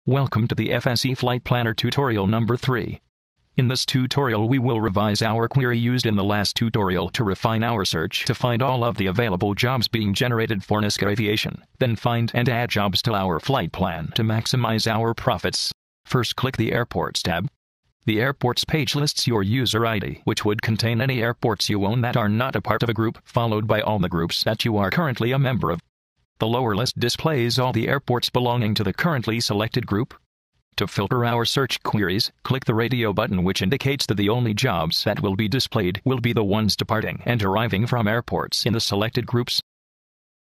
Welcome to the FSE Flight Planner tutorial number 3. In this tutorial we will revise our query used in the last tutorial to refine our search to find all of the available jobs being generated for Niska Aviation, then find and add jobs to our flight plan to maximize our profits. First, click the Airports tab. The Airports page lists your user ID, which would contain any airports you own that are not a part of a group, followed by all the groups that you are currently a member of. The lower list displays all the airports belonging to the currently selected group. To filter our search queries, click the radio button, which indicates that the only jobs that will be displayed will be the ones departing and arriving from airports in the selected groups.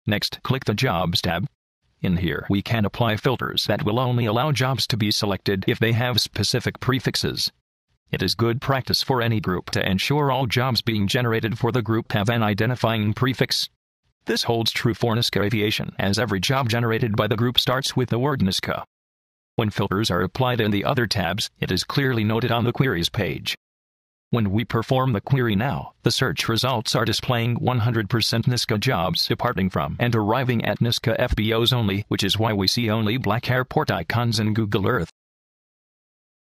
Next, click the Jobs tab. In here, we can apply filters that will only allow jobs to be selected if they have specific prefixes. It is good practice for any group to ensure all jobs being generated for the group have an identifying prefix. This holds true for Niska Aviation, as every job generated by the group starts with the word Niska. When filters are applied in the other tabs, it is clearly noted on the queries page. When we perform the query now, the search results are displaying 100% Niska jobs departing from and arriving at Niska FBOs only, which is why we see only black airport icons in Google Earth.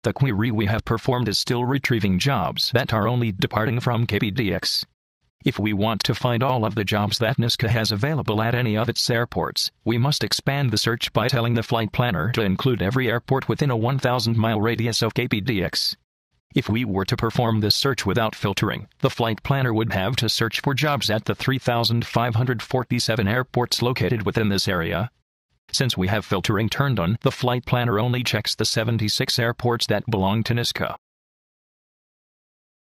The query we have performed is still retrieving jobs that are only departing from KPDX. If we want to find all of the jobs that Niska has available at any of its airports, we must expand the search by telling the flight planner to include every airport within a 1,000-mile radius of KPDX. If we were to perform this search without filtering, the flight planner would have to search for jobs at the 3,547 airports located within this area. Since we have filtering turned on, the flight planner only checks the 76 airports that belong to Niska.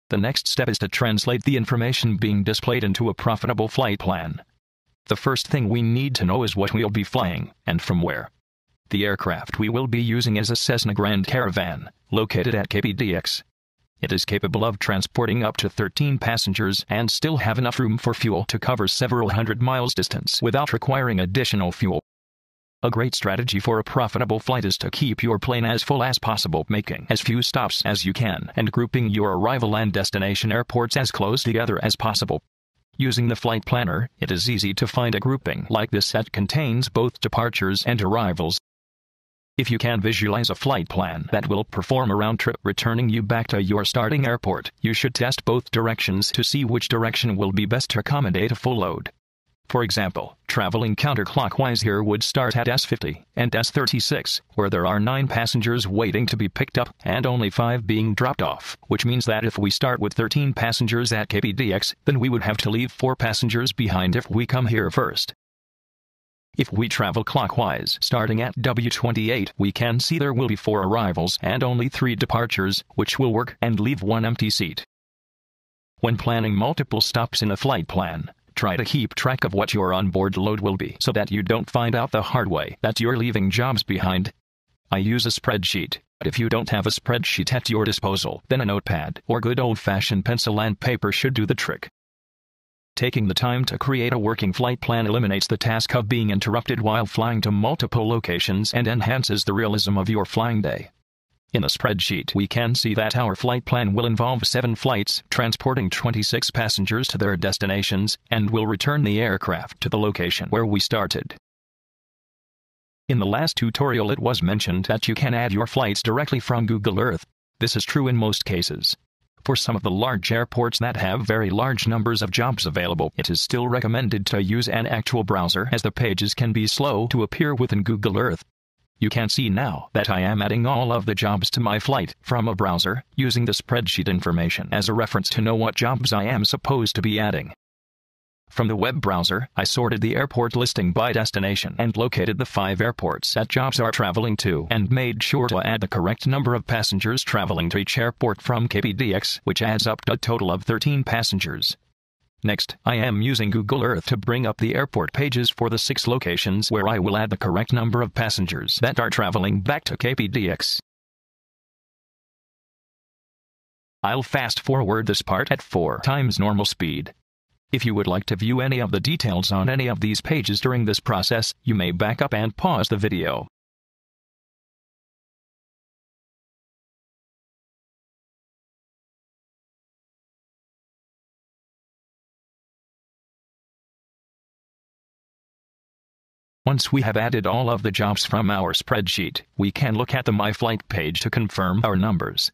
The next step is to translate the information being displayed into a profitable flight plan. The first thing we need to know is what we'll be flying, and from where. The aircraft we will be using is a Cessna Grand Caravan, located at KPDX. It is capable of transporting up to 13 passengers and still have enough room for fuel to cover several hundred miles distance without requiring additional fuel. A great strategy for a profitable flight is to keep your plane as full as possible, making as few stops as you can and grouping your arrival and destination airports as close together as possible. Using the flight planner, it is easy to find a grouping like this that contains both departures and arrivals. If you can visualize a flight plan that will perform a round trip returning you back to your starting airport, you should test both directions to see which direction will be best to accommodate a full load. For example, traveling counterclockwise here would start at S50 and S36, where there are 9 passengers waiting to be picked up and only 5 being dropped off, which means that if we start with 13 passengers at KPDX, then we would have to leave 4 passengers behind if we come here first. If we travel clockwise, starting at W28, we can see there will be 4 arrivals and only 3 departures, which will work and leave 1 empty seat. When planning multiple stops in a flight plan, try to keep track of what your onboard load will be so that you don't find out the hard way that you're leaving jobs behind. I use a spreadsheet, but if you don't have a spreadsheet at your disposal, then a notepad or good old-fashioned pencil and paper should do the trick. Taking the time to create a working flight plan eliminates the task of being interrupted while flying to multiple locations and enhances the realism of your flying day. In the spreadsheet, we can see that our flight plan will involve 7 flights, transporting 26 passengers to their destinations, and will return the aircraft to the location where we started. In the last tutorial it was mentioned that you can add your flights directly from Google Earth. This is true in most cases. For some of the large airports that have very large numbers of jobs available, it is still recommended to use an actual browser as the pages can be slow to appear within Google Earth. You can see now that I am adding all of the jobs to MyFlight from a browser, using the spreadsheet information as a reference to know what jobs I am supposed to be adding. From the web browser, I sorted the airport listing by destination and located the 5 airports that jobs are traveling to and made sure to add the correct number of passengers traveling to each airport from KPDX, which adds up to a total of 13 passengers. Next, I am using Google Earth to bring up the airport pages for the 6 locations where I will add the correct number of passengers that are traveling back to KPDX. I'll fast forward this part at 4 times normal speed. If you would like to view any of the details on any of these pages during this process, you may back up and pause the video. Once we have added all of the jobs from our spreadsheet, we can look at the MyFlight page to confirm our numbers.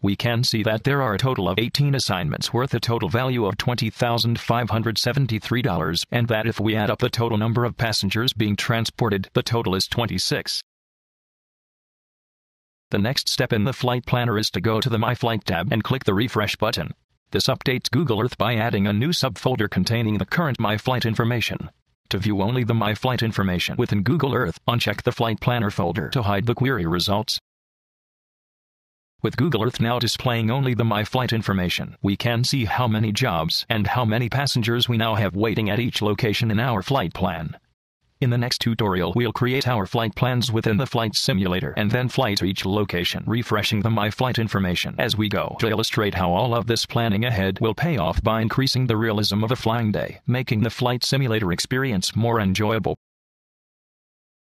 We can see that there are a total of 18 assignments worth a total value of $20,573, and that if we add up the total number of passengers being transported, the total is 26. The next step in the flight planner is to go to the MyFlight tab and click the refresh button. This updates Google Earth by adding a new subfolder containing the current MyFlight information. To view only the MyFlight information within Google Earth, uncheck the Flight Planner folder to hide the query results. With Google Earth now displaying only the MyFlight information, we can see how many jobs and how many passengers we now have waiting at each location in our flight plan. In the next tutorial, we'll create our flight plans within the flight simulator and then fly to each location, refreshing the MyFlight information as we go, to illustrate how all of this planning ahead will pay off by increasing the realism of a flying day, making the flight simulator experience more enjoyable.